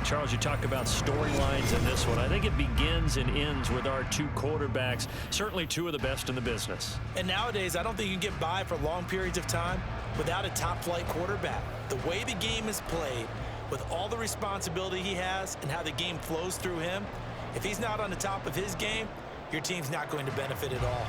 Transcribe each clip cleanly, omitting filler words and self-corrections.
Charles, you talk about storylines in this one. I think it begins and ends with our two quarterbacks, certainly two of the best in the business. And nowadays, I don't think you can get by for long periods of time without a top-flight quarterback. The way the game is played, with all the responsibility he has and how the game flows through him, if he's not on the top of his game, your team's not going to benefit at all.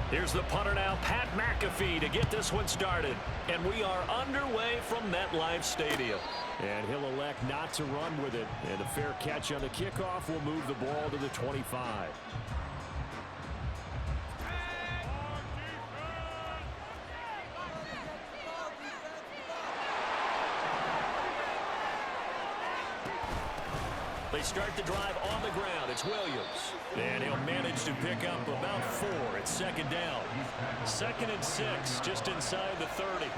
Here's the punter now, Pat McAfee, to get this one started. And we are underway from MetLife Stadium. And he'll elect not to run with it. And a fair catch on the kickoff will move the ball to the 25. They start the drive on the ground. It's Williams. And he'll manage to pick up about 4. It's second down. 2nd and 6, just inside the 30.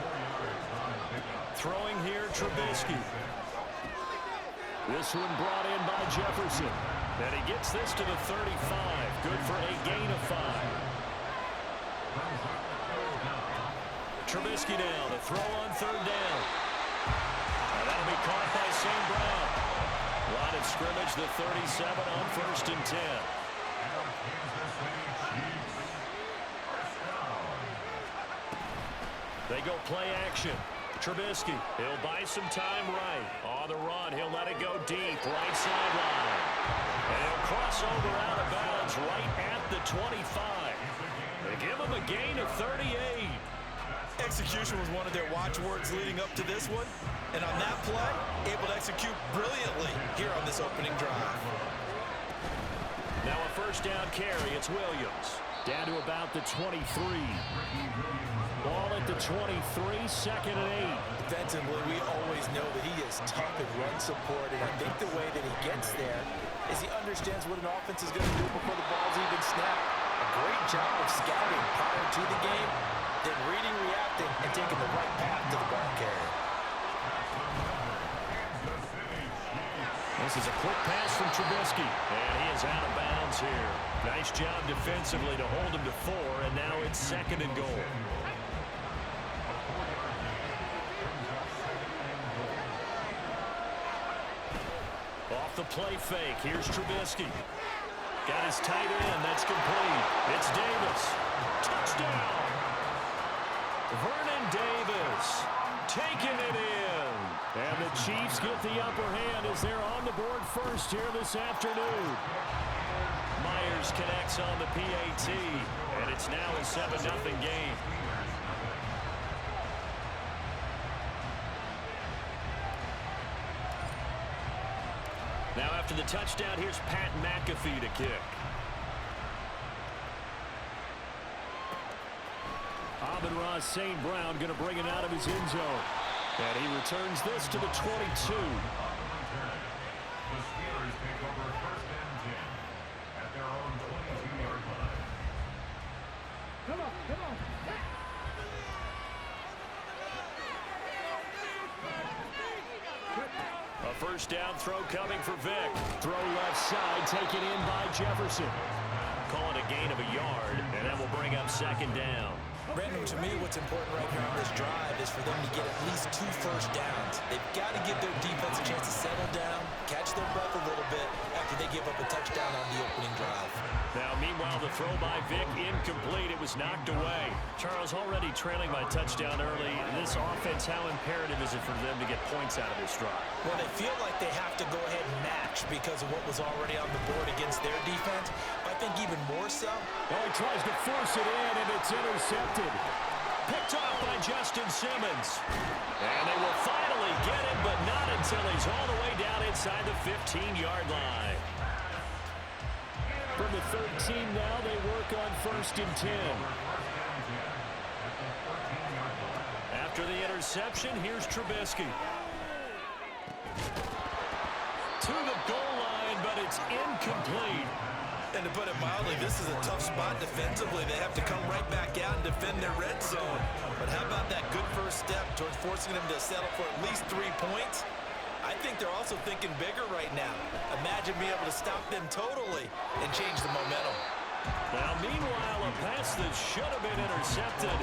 Throwing here, Trubisky. This one brought in by Jefferson. And he gets this to the 35. Good for a gain of 5. Trubisky now to throw on 3rd down. And that'll be caught by St. Brown. Line of scrimmage, the 37 on 1st and 10. They go play action. Trubisky, he'll buy some time right. On the run, he'll let it go deep, right sideline. And he'll cross over out of bounds right at the 25. They give him a gain of 38. Execution was one of their watchwords leading up to this one. And on that play, able to execute brilliantly here on this opening drive. Now a 1st down carry. It's Williams. Down to about the 23. Ball at the 23, 2nd and 8. Defensively, we always know that he is tough and run support. And I think the way that he gets there is he understands what an offense is going to do before the ball's even snapped. A great job of scouting prior to the game, then reading, reacting, and taking the right path to the ball carrier. This is a quick pass from Trubisky, and he is out of bounds here. Nice job defensively to hold him to 4, and now it's 2nd and goal. Off the play fake, here's Trubisky. Got his tight end, that's complete. It's Davis. Touchdown! Vernon Davis taking it in. And the Chiefs get the upper hand as they're on the board first here this afternoon. Myers connects on the PAT, and it's now a 7-0 game. Now after the touchdown, here's Pat McAfee to kick. Amon-Ra St. Brown going to bring it out of his end zone. And he returns this to the 22. The Steelers take over 1st and 10 at their own 22-yard line. Come on, come on. A 1st down throw coming for Vick. Throw left side, taken in by Jefferson. Call it a gain of a yard, and that will bring up 2nd down. Brandon, to me, what's important right here on this drive is for them to get at least 2 first downs. They've got to give their defense a chance to settle down, catch their breath a little bit after they give up a touchdown on the opening drive. Now, meanwhile, the throw by Vick incomplete. It was knocked away. Charles, already trailing by touchdown early. This offense, how imperative is it for them to get points out of this drive? Well, they feel like they have to go ahead and match because of what was already on the board against their defense. But I think even more so. Well, he tries to force it in, and it's intercepted. Picked off by Justin Simmons. And they will finally get him, but not until he's all the way down inside the 15-yard line. From the 13 now, they work on 1st and 10. After the interception, here's Trubisky. To the goal line, but it's incomplete. And to put it mildly, this is a tough spot defensively. They have to come right back out and defend their red zone. But how about that good first step towards forcing them to settle for at least 3 points? I think they're also thinking bigger right now. Imagine being able to stop them totally and change the momentum. Now, meanwhile, a pass that should have been intercepted,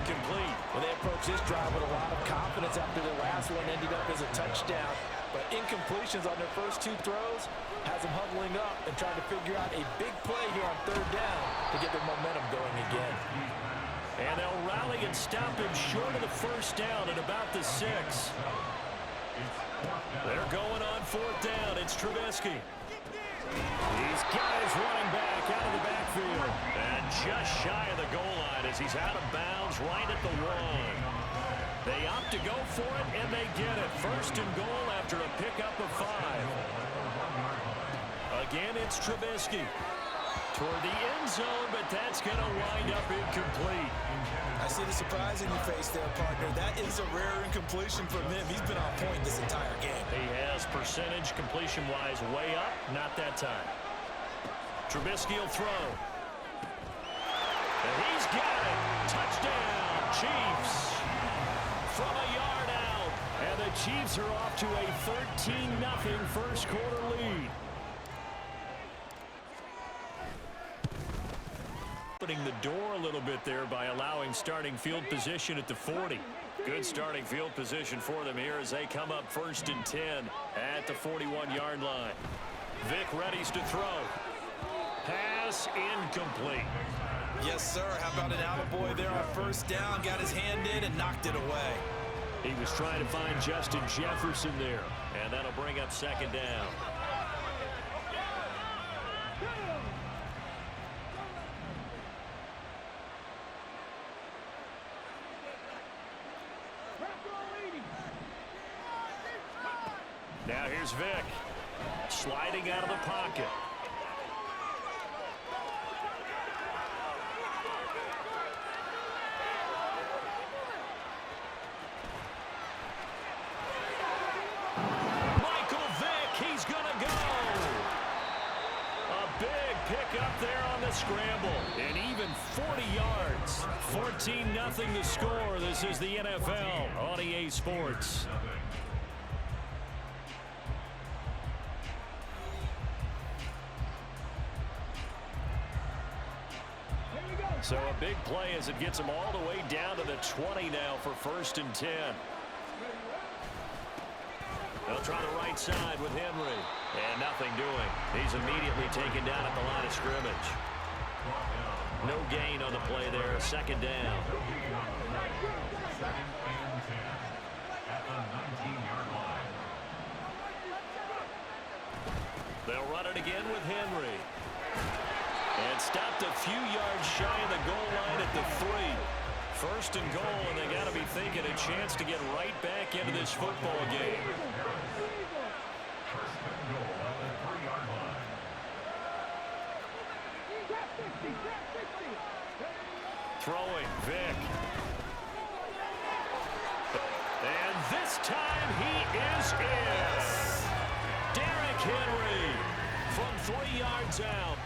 incomplete. Well, they approached this drive with a lot of confidence after their last one ended up as a touchdown. But incompletions on their first two throws has them huddling up and trying to figure out a big play here on third down to get their momentum going again. And they'll rally and stop him short of the first down at about the 6. They're going on fourth down. It's Trubisky. He's got his running back out of the backfield. And just shy of the goal line as he's out of bounds right at the 1. They opt to go for it, and they get it. First and goal after a pickup of 5. Again, it's Trubisky. Toward the end zone, but that's going to wind up incomplete. I see the surprise in your face there, partner. That is a rare incompletion from him. He's been on point this entire game. He has percentage completion-wise way up. Not that time. Trubisky will throw. And he's got it. Touchdown, Chiefs. From a yard out. And the Chiefs are off to a 13-0 first quarter lead. Opening the door a little bit there by allowing starting field position at the 40. Good starting field position for them here as they come up first and 10 at the 41-yard line. Vic readies to throw. Pass incomplete. Yes, sir. How about an attaboy there on first down? Got his hand in and knocked it away. He was trying to find Justin Jefferson there, and that'll bring up second down. Now here's Vic, sliding out of the pocket. Michael Vick, he's gonna go. A big pickup there on the scramble, and even 40 yards. 14-0 the score. This is the NFL on EA Sports. So a big play as it gets them all the way down to the 20 now for first and 10. They'll try the right side with Henry. And nothing doing. He's immediately taken down at the line of scrimmage. No gain on the play there. Second down. Second and 10 at the 19-yard line. They'll run it again with Henry. And stopped a few yards shy of the goal line at the 3. First and goal, and they got to be thinking a chance to get right back into this football game. First and goal at the 3-yard line. Throwing, Vic. And this time he is in. Derrick Henry from 3 yards out.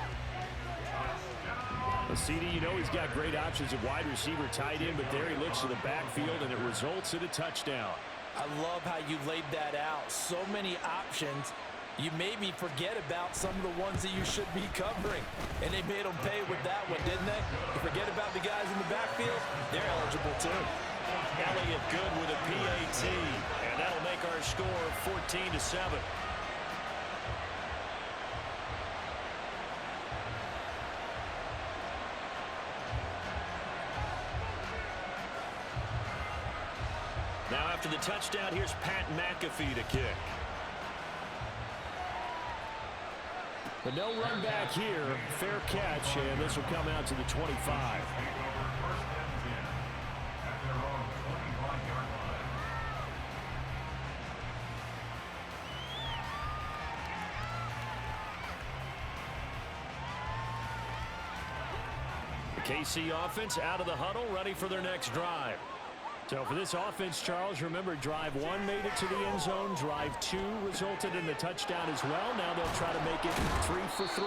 CD, you know he's got great options at wide receiver, tight end, but there he looks to the backfield, and it results in a touchdown. I love how you laid that out. So many options. You made me forget about some of the ones that you should be covering. And they made them pay with that one, didn't they? You forget about the guys in the backfield, they're eligible too. Elliott good with a PAT, and that'll make our score 14-7. Now after the touchdown, here's Pat McAfee to kick. But no run back here. Fair catch, and this will come out to the 25. The KC offense out of the huddle, ready for their next drive. So for this offense, Charles, remember drive 1 made it to the end zone. Drive 2 resulted in the touchdown as well. Now they'll try to make it 3 for 3.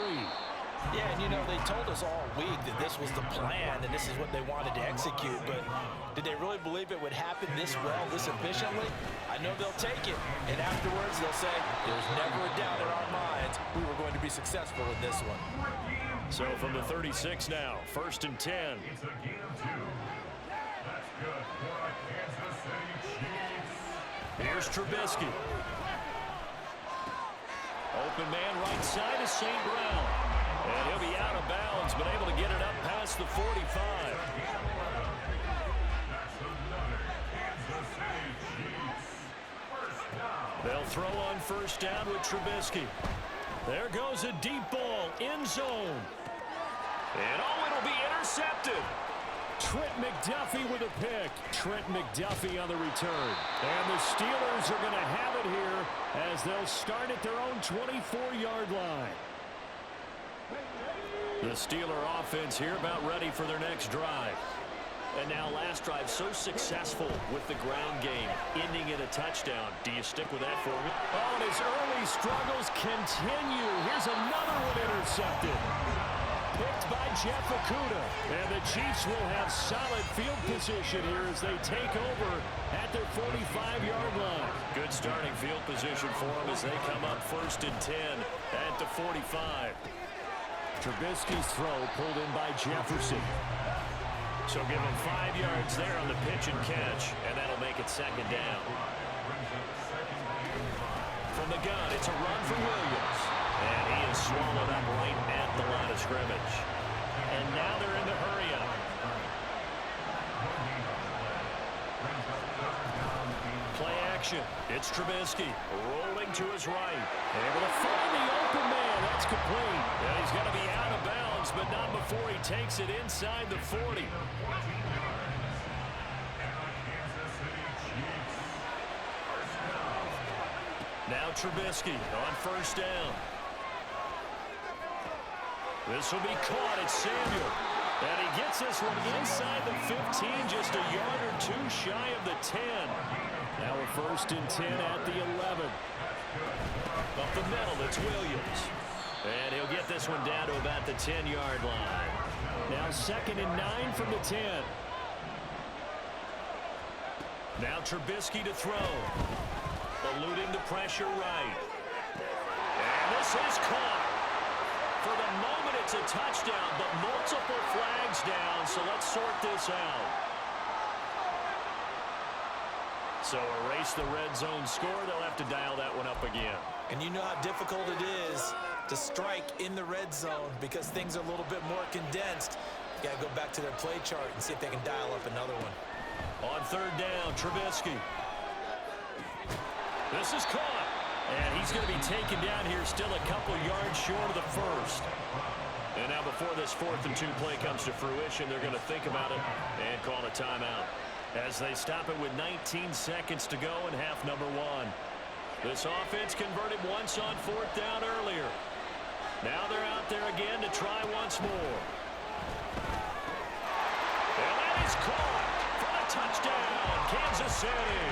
Yeah, and you know, they told us all week that this was the plan and this is what they wanted to execute, but did they really believe it would happen this well, this efficiently? I know they'll take it, and afterwards they'll say, there's never a doubt in our minds we were going to be successful in this one. So from the 36 now, first and 10. It's a gain of 2. That's Here's Trubisky. Open man right side is St. Brown. And he'll be out of bounds, but able to get it up past the 45. They'll throw on first down with Trubisky. There goes a deep ball, end zone. And it'll be intercepted. Trent McDuffie with a pick. Trent McDuffie on the return. And the Steelers are going to have it here as they'll start at their own 24-yard line. The Steeler offense here about ready for their next drive. And now last drive so successful with the ground game, ending in a touchdown. Do you stick with that formula? Oh, and his early struggles continue. Here's another one intercepted. Picked by Jeff Okudah. And the Chiefs will have solid field position here as they take over at their 45-yard line. Good starting field position for them as they come up 1st and 10 at the 45. Trubisky's throw pulled in by Jefferson. So give him 5 yards there on the pitch and catch, and that'll make it 2nd down. From the gun, it's a run for Williams. And he is swallowed up right at the line of scrimmage. And now they're in the hurry-up. Play action. It's Trubisky rolling to his right. Able to find the open man. That's complete. And he's going to be out of bounds, but not before he takes it inside the 40. Now Trubisky on first down. This will be caught at Samuel. And he gets this one inside the 15, just a yard or two shy of the 10. Now a 1st and 10 at the 11. Up the middle, it's Williams. And he'll get this one down to about the 10-yard line. Now 2nd and 9 from the 10. Now Trubisky to throw. Eluding the pressure right. And this is caught. For the moment, it's a touchdown, but multiple flags down, so let's sort this out. So erase the red zone score. They'll have to dial that one up again. And you know how difficult it is to strike in the red zone because things are a little bit more condensed. You got to go back to their play chart and see if they can dial up another one. On 3rd down, Trubisky. This is caught. And he's going to be taken down here still a couple yards short of the 1st. And now before this 4th and 2 play comes to fruition, they're going to think about it and call a timeout. As they stop it with 19 seconds to go in half number 1. This offense converted once on 4th down earlier. Now they're out there again to try once more. And that is caught for a touchdown, Kansas City.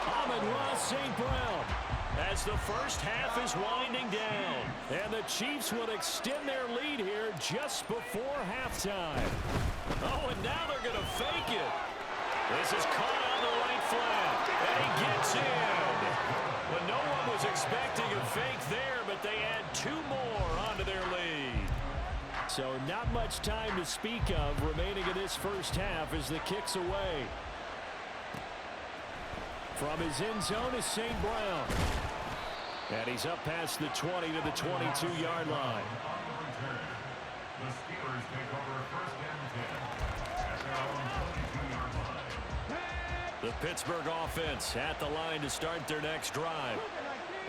Amon-Ra St. Brown. As the first half is winding down. And the Chiefs will extend their lead here just before halftime. Oh, and now they're going to fake it. This is caught on the right flat. And he gets in. Well, no one was expecting a fake there, but they add 2 more onto their lead. So not much time to speak of remaining in this first half as the kick's away. From his end zone is St. Brown. And he's up past the 20 to the 22-yard line. The Steelers take over 1st and 10 at their own 22-yard line. The Pittsburgh offense at the line to start their next drive.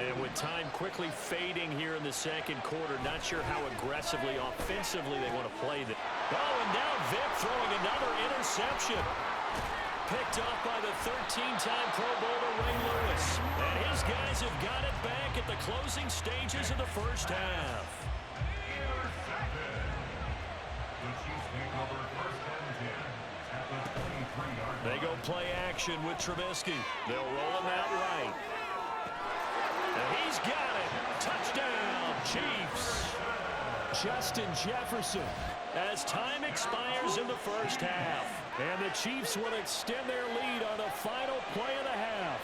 And with time quickly fading here in the 2nd quarter, not sure how aggressively, offensively they want to play this. Oh, and now Vick throwing another interception. Picked off by the 13-time Pro Bowler Ray Lewis. And his guys have got it back at the closing stages of the first half. The Chiefs take over 1st and 10 at the 23-yard line. They go play action with Trubisky. They'll roll him out right. And he's got it. Touchdown, Chiefs. Justin Jefferson as time expires in the first half. And the Chiefs will extend their lead on the final play of the half.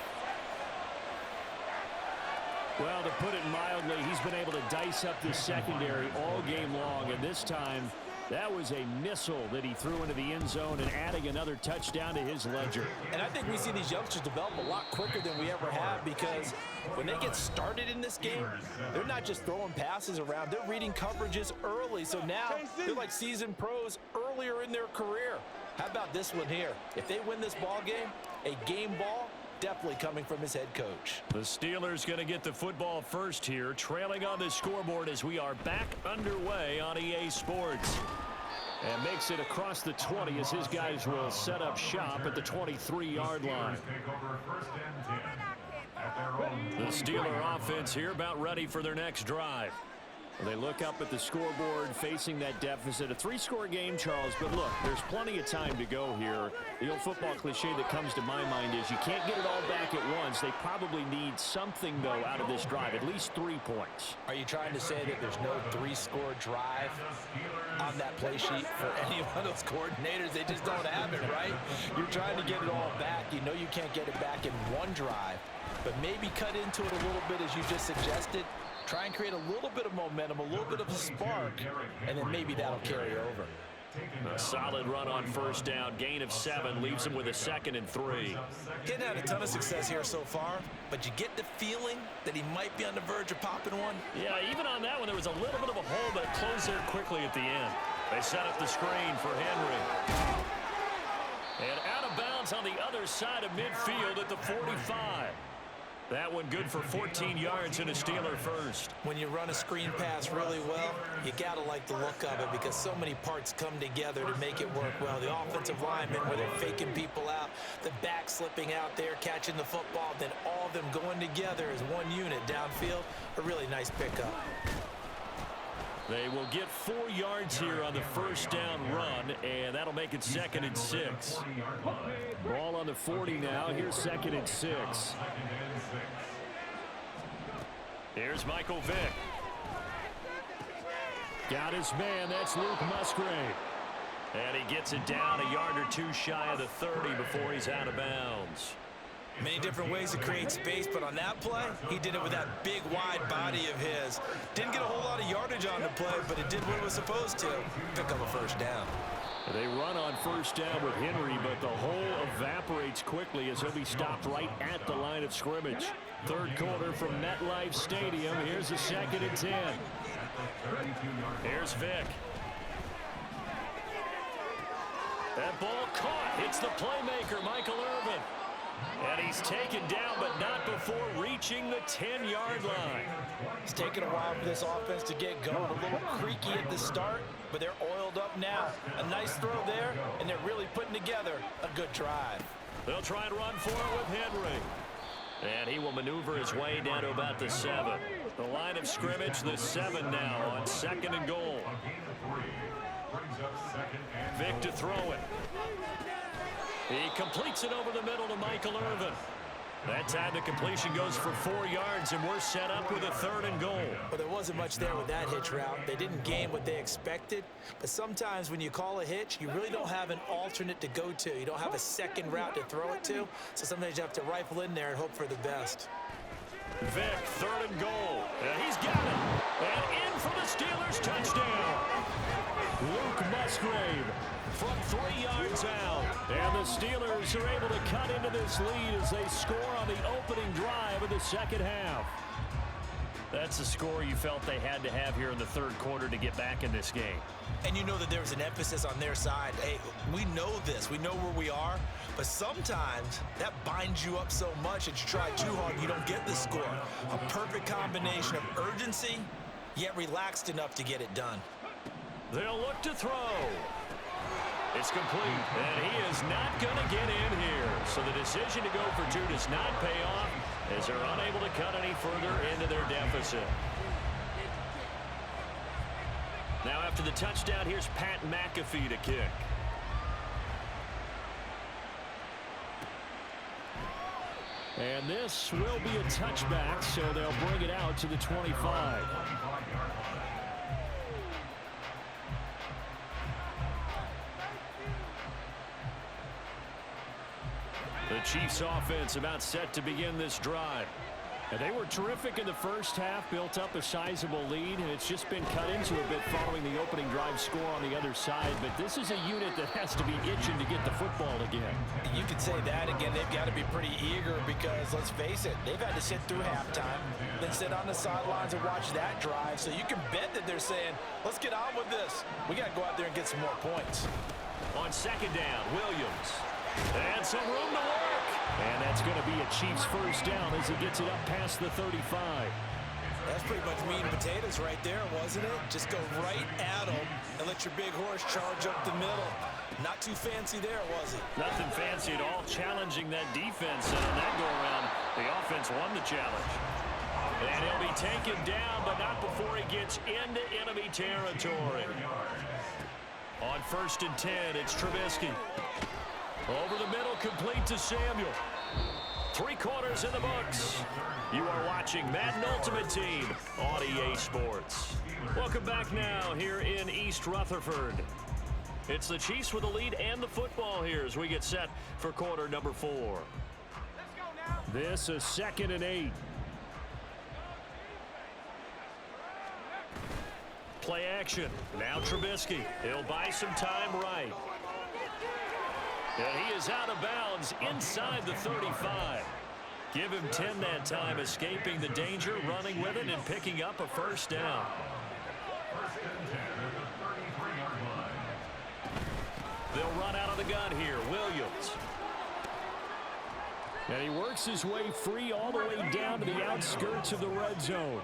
Well, to put it mildly, he's been able to dice up the secondary all game long, and this time That was a missile that he threw into the end zone and adding another touchdown to his ledger. And I think we see these youngsters develop a lot quicker than we ever have, because when they get started in this game, they're not just throwing passes around. They're reading coverages early. So now they're like seasoned pros earlier in their career. How about this one here? If they win this ball game, a game ball, definitely coming from his head coach. The Steelers going to get the football first here, trailing on the scoreboard as we are back underway on EA Sports. And makes it across the 20 as his guys will set up shop at the 23-yard line. The Steeler offense here about ready for their next drive. They look up at the scoreboard facing that deficit. A 3-score game, Charles, but look, there's plenty of time to go here. The old football cliche that comes to my mind is you can't get it all back at once. They probably need something, though, out of this drive, at least 3 points. Are you trying to say that there's no 3-score drive on that play sheet for any one of those coordinators? They just don't have it, right? You're trying to get it all back. You know you can't get it back in one drive, but maybe cut into it a little bit as you just suggested. Try and create a little bit of momentum, a little bit of a spark, and then maybe that'll carry over. A solid run on first down. Gain of 7 leaves him with a 2nd and 3. Getting had a ton of success here so far, but you get the feeling that he might be on the verge of popping one. Yeah, even on that one, there was a little bit of a hole, but it closed there quickly at the end. They set up the screen for Henry. And out of bounds on the other side of midfield at the 45. That one good for 14 yards and a Steeler first. When you run a screen pass really well, you got to like the look of it because so many parts come together to make it work well. The offensive linemen, where they're faking people out, the back slipping out there, catching the football, then all of them going together as one unit downfield. A really nice pickup. They will get 4 yards here on the first down run, and that'll make it 2nd and 6. Ball on the 40 now. Here's 2nd and 6. Here's Michael Vick. Got his man. That's Luke Musgrave. And he gets it down a yard or 2 shy of the 30 before he's out of bounds. Many different ways to create space, but on that play, he did it with that big, wide body of his. Didn't get a whole lot of yardage on the play, but it did what it was supposed to. Pick up a first down. They run on first down with Henry, but the hole evaporates quickly as he'll be stopped right at the line of scrimmage. Third quarter from MetLife Stadium. Here's a 2nd and 10. Here's Vick. That ball caught. Hits the playmaker, Michael Irvin. And he's taken down, but not before reaching the 10-yard line. It's taken a while for this offense to get going. A little creaky at the start, but they're oiled up now. A nice throw there, and they're really putting together a good drive. They'll try and run for it with Henry. And he will maneuver his way down to about the 7. The line of scrimmage, the 7 now on 2nd and goal. Vick to throw it. He completes it over the middle to Michael Irvin. That time the completion goes for 4 yards, and we're set up with a 3rd and goal. But there wasn't much there with that hitch route. They didn't gain what they expected. But sometimes when you call a hitch, you really don't have an alternate to go to. You don't have a second route to throw it to. So sometimes you have to rifle in there and hope for the best. Vick, 3rd and goal. And he's got it. And in for the Steelers touchdown. Luke Musgrave from 3 yards out. And the Steelers are able to cut into this lead as they score on the opening drive of the second half. That's the score you felt they had to have here in the third quarter to get back in this game. And you know that there was an emphasis on their side. Hey, we know this. We know where we are. But sometimes that binds you up so much that you try too hard, you don't get the score. A perfect combination of urgency, yet relaxed enough to get it done. They'll look to throw. It's complete, and he is not going to get in here. So the decision to go for 2 does not pay off as they're unable to cut any further into their deficit. Now after the touchdown, here's Pat McAfee to kick. And this will be a touchback, so they'll bring it out to the 25. The Chiefs offense about set to begin this drive. And they were terrific in the first half, built up a sizable lead, and it's just been cut into a bit following the opening drive score on the other side. But this is a unit that has to be itching to get the football again. You could say that again. They've got to be pretty eager because, let's face it, they've had to sit through halftime, then sit on the sidelines and watch that drive. So you can bet that they're saying, let's get on with this. We got to go out there and get some more points. On second down, Williams. And some room to work. And that's going to be a Chiefs first down as he gets it up past the 35. That's pretty much meat and potatoes right there, wasn't it? Just go right at them and let your big horse charge up the middle. Not too fancy there, was it? Nothing fancy at all, challenging that defense. And on that go-around, the offense won the challenge. And he'll be taken down, but not before he gets into enemy territory. On 1st and 10, it's Trubisky. Over the middle, complete to Samuel. 3 quarters in the books. You are watching Madden Ultimate Team on EA Sports. Welcome back now here in East Rutherford. It's the Chiefs with the lead and the football here as we get set for quarter number 4. This is 2nd and 8. Play action. Now Trubisky. He'll buy some time right. And he is out of bounds inside the 35. Give him 10 that time, escaping the danger, running with it, and picking up a first down. They'll run out of the gun here. Williams. And he works his way free all the way down to the outskirts of the red zone.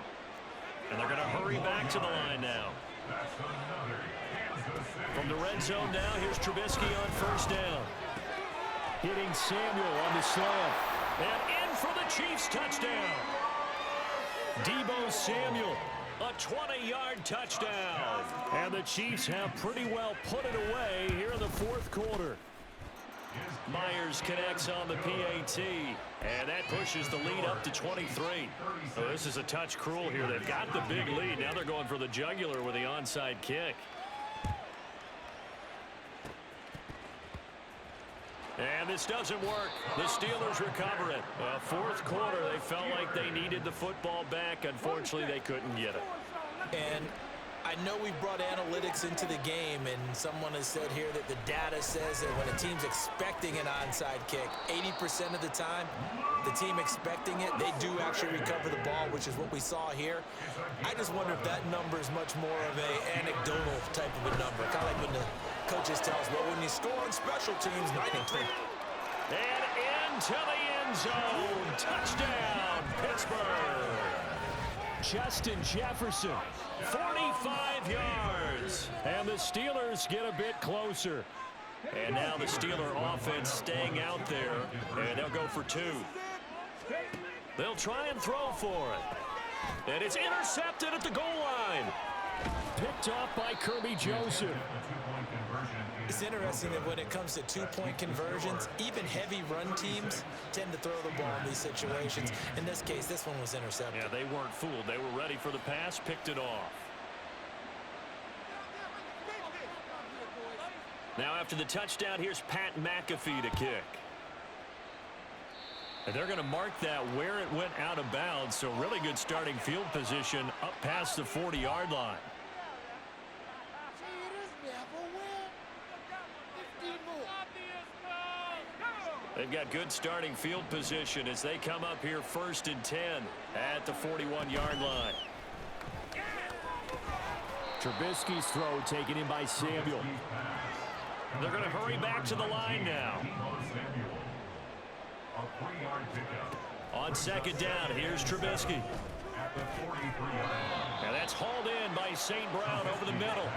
And they're going to hurry back to the line now. From the red zone now, here's Trubisky on first down. Hitting Samuel on the slant. And in for the Chiefs touchdown. Deebo Samuel, a 20-yard touchdown. And the Chiefs have pretty well put it away here in the 4th quarter. Myers connects on the PAT, and that pushes the lead up to 23. Oh, this is a touch cruel here. They've got the big lead. Now they're going for the jugular with the onside kick. And this doesn't work. The Steelers recover it. 4th quarter, they felt like they needed the football back. Unfortunately, they couldn't get it. And I know we brought analytics into the game, and someone has said here that the data says that when a team's expecting an onside kick, 80% of the time, the team expecting it, they do actually recover the ball, which is what we saw here. I just wonder if that number is much more of an anecdotal type of a number, kind of like when the coaches tell us, well, when you score on special teams, 90%. And into the end zone. Touchdown, Pittsburgh. Justin Jefferson, 45 yards. And the Steelers get a bit closer. And now the Steeler offense staying out there. And they'll go for 2. They'll try and throw for it. And it's intercepted at the goal line. Picked off by Kirby Joseph. It's interesting that when it comes to 2-point conversions, even heavy run teams tend to throw the ball in these situations. In this case, this one was intercepted. Yeah, they weren't fooled. They were ready for the pass, picked it off. Now after the touchdown, here's Pat McAfee to kick. And they're going to mark that where it went out of bounds, so really good starting field position up past the 40-yard line. They've got good starting field position as they come up here 1st and 10 at the 41-yard line. Trubisky's throw taken in by Samuel. They're going to hurry back to the line now. On 2nd down, here's Trubisky. And that's hauled in by St. Brown over the middle.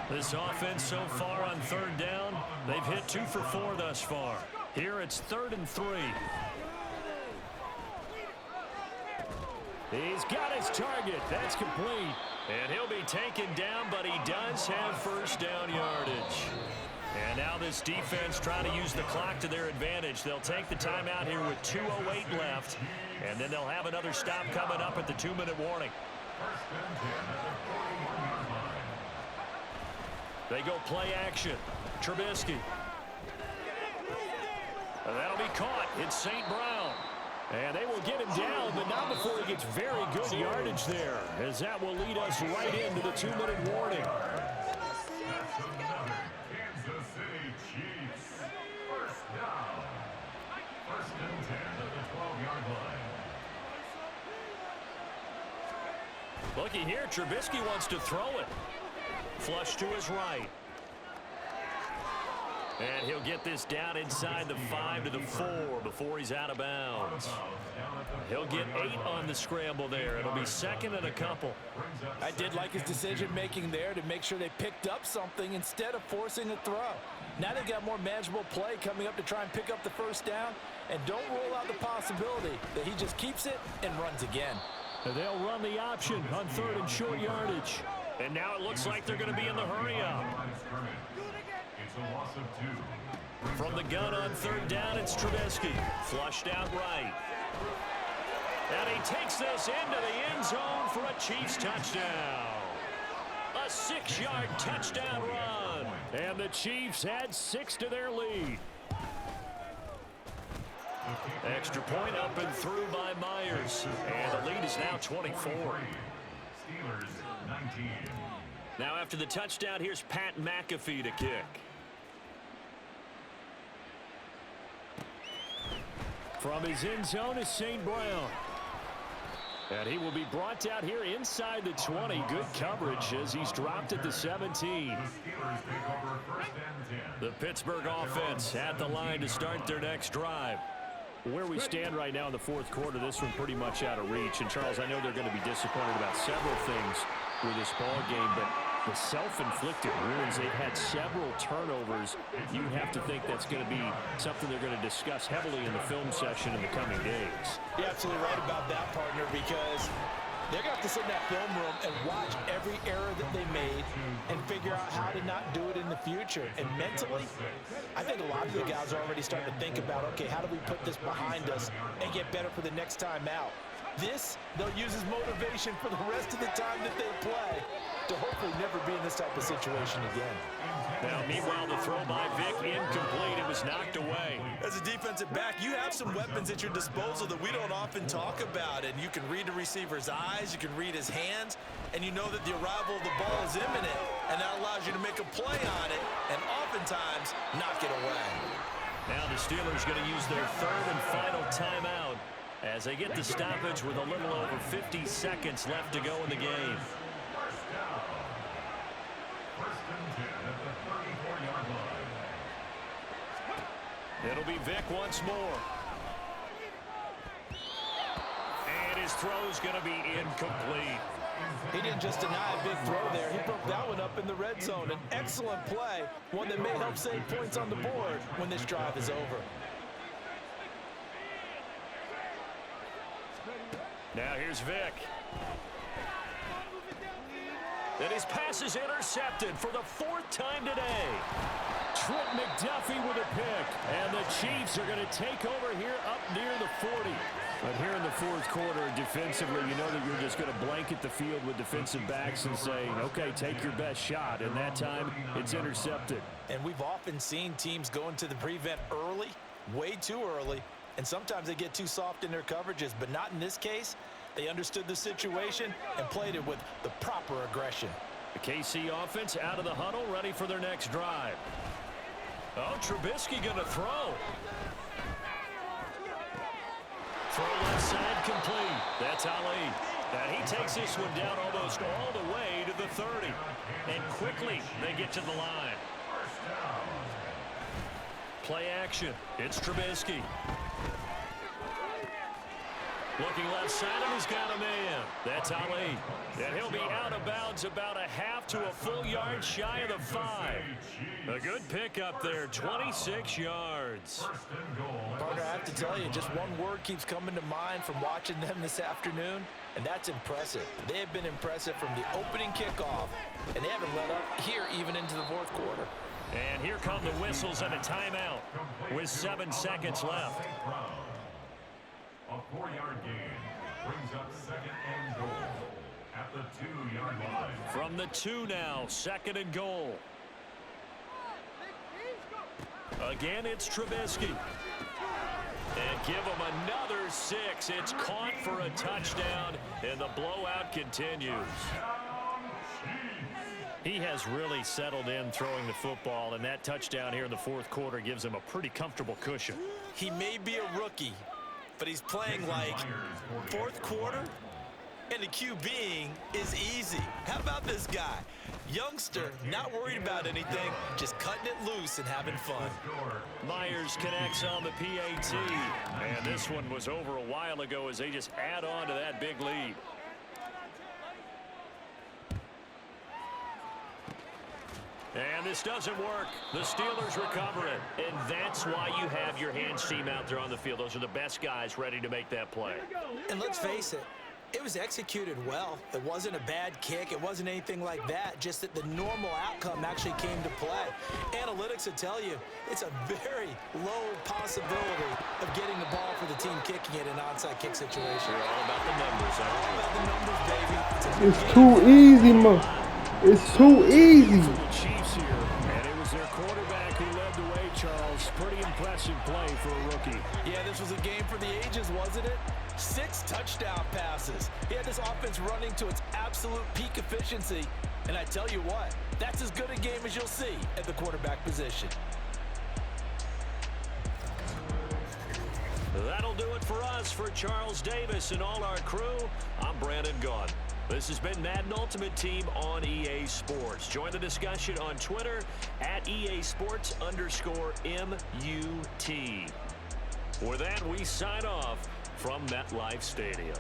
This offense so far on 3rd down, they've hit 2 for 4 thus far. Here it's 3rd and 3. He's got his target. That's complete. And he'll be taken down, but he does have first down yardage. And now this defense trying to use the clock to their advantage. They'll take the timeout here with 2:08 left. And then they'll have another stop coming up at the 2-minute warning. They go play action. Trubisky. And that'll be caught. It's St. Brown. And they will get him down, but not before he gets very good yardage there, as that will lead us right into the 2-minute warning. That's another Kansas City Chiefs. First down. First and 10 at the 12-yard line. Looky here, Trubisky wants to throw it. Flush to his right. And he'll get this down inside the 5 to the 4 before he's out of bounds. He'll get 8 on the scramble there. It'll be second and a couple. I did like his decision-making there to make sure they picked up something instead of forcing a throw. Now they've got more manageable play coming up to try and pick up the first down, and don't rule out the possibility that he just keeps it and runs again. And they'll run the option on 3rd and short yardage. And now it looks like they're going to be in the hurry-up. It's a loss of 2. From the gun on 3rd down, it's Trubisky. Flushed out right. And he takes this into the end zone for a Chiefs touchdown. A 6-yard touchdown run. And the Chiefs add 6 to their lead. Extra point up and through by Myers. And the lead is now 24. Steelers 19. Now after the touchdown, here's Pat McAfee to kick. From his end zone is St. Brown. And he will be brought out here inside the 20. Good coverage as he's dropped at the 17. The Steelers take over first and 10. The Pittsburgh offense at the line to start their next drive. Where we stand right now in the 4th quarter, this one pretty much out of reach. And, Charles, I know they're going to be disappointed about several things with this ball game, but the self-inflicted wounds, they've had several turnovers. You have to think that's going to be something they're going to discuss heavily in the film session in the coming days. You're absolutely right about that, partner, because they're going to have to sit in that film room and watch every error that they made and figure out how to not do it in the future. And mentally, I think a lot of the guys are already starting to think about, okay, how do we put this behind us and get better for the next time out? This, they'll use as motivation for the rest of the time that they play to hopefully never be in this type of situation again. Now, meanwhile, the throw by Vic incomplete. It was knocked away. As a defensive back, you have some weapons at your disposal that we don't often talk about, and you can read the receiver's eyes, you can read his hands, and you know that the arrival of the ball is imminent, and that allows you to make a play on it and oftentimes knock it away. Now the Steelers going to use their 3rd and final timeout as they get the stoppage with a little over 50 seconds left to go in the game. First down. First and 10 at the 34-yard line. It'll be Vic once more. And his throw's going to be incomplete. He didn't just deny a big throw there. He broke that one up in the red zone. An excellent play, one that may help save points on the board when this drive is over. Now here's Vic. And his pass is intercepted for the 4th time today. Trent McDuffie with a pick. And the Chiefs are going to take over here up near the 40. But here in the 4th quarter, defensively, you know that you're just going to blanket the field with defensive backs and say, okay, take your best shot. And that time, it's intercepted. And we've often seen teams go into the prevent early, way too early, and sometimes they get too soft in their coverages, but not in this case. They understood the situation and played it with the proper aggression. The KC offense out of the huddle, ready for their next drive. Oh, Trubisky going to throw. Throw left side complete. That's Ali. And he takes this one down almost all the way to the 30. And quickly they get to the line. Play action. It's Trubisky. Looking left side, and he's got a man. That's Ali. And he'll be out of bounds about a half to a full yard shy of the 5. A good pickup there, 26 yards. Partner, I have to tell you, just one word keeps coming to mind from watching them this afternoon, and that's impressive. They have been impressive from the opening kickoff, and they haven't let up here even into the 4th quarter. And here come the whistles and a timeout with 7 seconds left. A 4-yard gain brings up second and goal at the 2-yard line. From the 2 now, 2nd and goal. Again, it's Trubisky. And give him another 6. It's caught for a touchdown, and the blowout continues. He has really settled in throwing the football, and that touchdown here in the fourth quarter gives him a pretty comfortable cushion. He may be a rookie, but he's playing like fourth quarter, and the QBing is easy. How about this guy? Youngster, not worried about anything, just cutting it loose and having fun. Myers connects on the PAT, and this one was over a while ago as they just add on to that big lead. And this doesn't work. The Steelers recover it, and that's why you have your hands team out there on the field. Those are the best guys ready to make that play. And let's face it, it was executed well. It wasn't a bad kick. It wasn't anything like that, just that the normal outcome actually came to play. Analytics will tell you it's a very low possibility of getting the ball for the team kicking it in an onside kick situation. We're all about the numbers, All about the numbers, baby. It's too easy, man. It's too easy. For the Chiefs here, and it was their quarterback who led the way, Charles. Pretty impressive play for a rookie. Yeah, this was a game for the ages, wasn't it? 6 touchdown passes. He had this offense running to its absolute peak efficiency. And I tell you what, that's as good a game as you'll see at the quarterback position. That'll do it for us. For Charles Davis and all our crew, I'm Brandon Gaughan. This has been Madden Ultimate Team on EA Sports. Join the discussion on Twitter at EASports_MUT. With that, we sign off from MetLife Stadium.